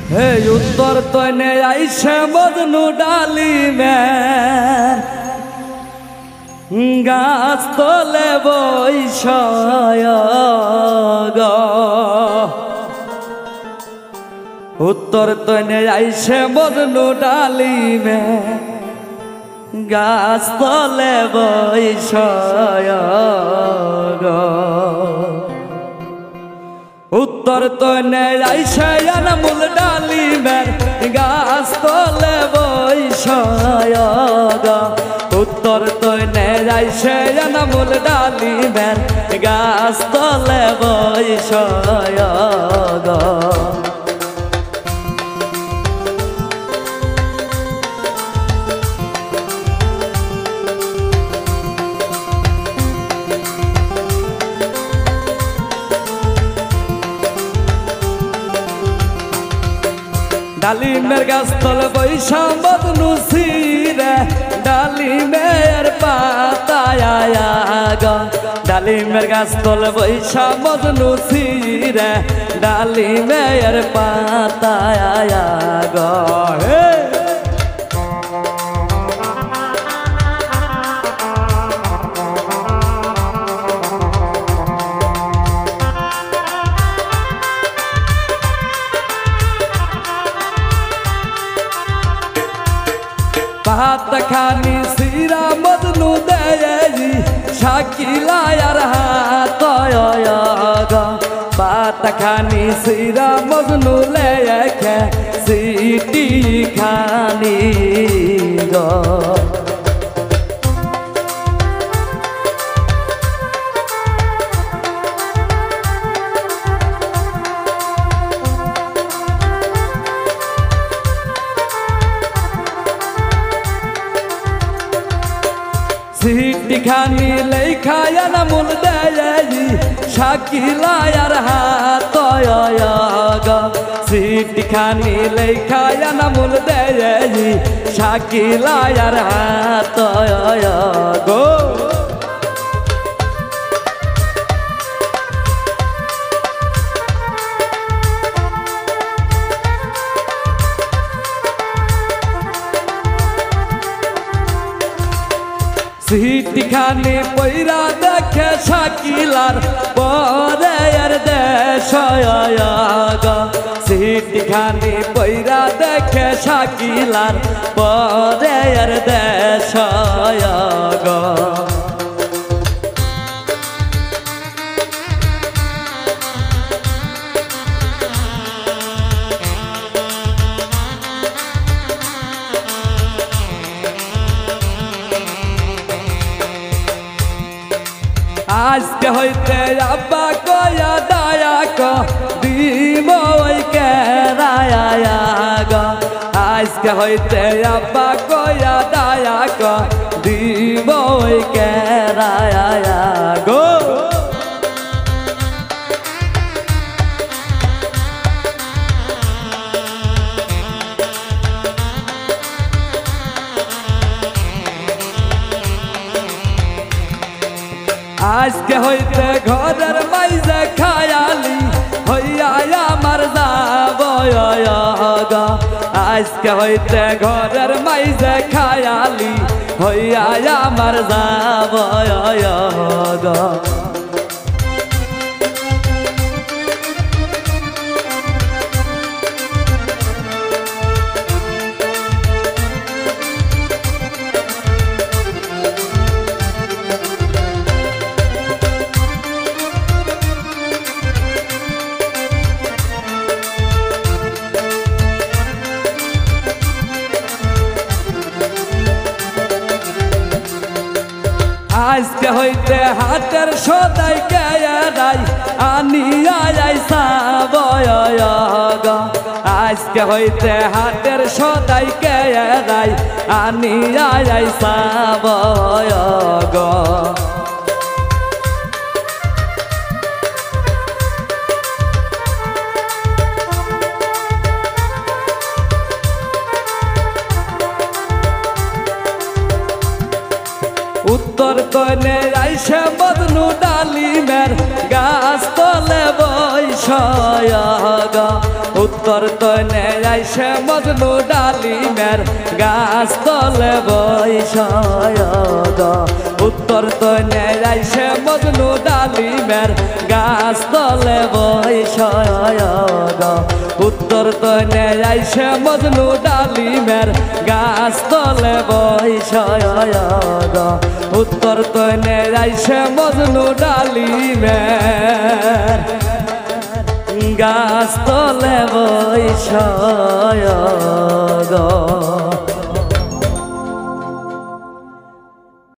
हे उत्तर तने आइसे मजनू डाली में गाछ तले बइसाय ग उत्तर तने आइसे मजनू डाली में गाछ तले बइसाय ग उत्तर तने आइसे अनमोल डाली में गाछ तले बइसाय ग उत्तर तने आइसे अनमोल डाली में गाछ तले बइसाय ग डालिमेर गाछ तले बैसा मजनू सिरे डालिमेर पाताय ग डालिमेर गाछ तले बैसा मजनू सिरे डालिमेर पाताय ग बात खानी सिरा मजनू दे शाकिला यार हाथ ग बात खानी सिरा मजनू ले सीटी खानी ग सीटी खानी लेखा अनमोल दे शाकिला यार हाथ ग सीटी खानी लेखा अनमोल दे शाकिला यार हाथ गो सीटी खानी पैरा देखे शाकिलार परे यार देशय ग सीटी खानी पैरा देखे शाकिलार परे यार देशय ग आज के होते अब्बा को दाया को दीमो के राया ग आज के होते अब्बा को दाया को दीमो के राया गो आज के होते घरेर माइजे खायाली होइया मर जाबय ग आज के होते घरेर माइजे खायाली होइया मर जाबय ग आज के होते हाथेर सदाई के राई आनिया साबय ग आज के होते हाथेर सदाई के राई आनिया साबय ग उत्तर तने आइसे मजनू डाली मेर गाछ तले बइसाय ग উত্তর তনে আইসে মজনু ডালিমের গাছ তলে বৈষয় গো উত্তর তনে আইসে মজনু ডালিমের গাছ তলে বৈষয় গো উত্তর তনে আইসে মজনু ডালিমের গাছ তলে বৈষয় গো উত্তর তনে আইসে মজনু ডালিমের গাছ তলে বৈষয়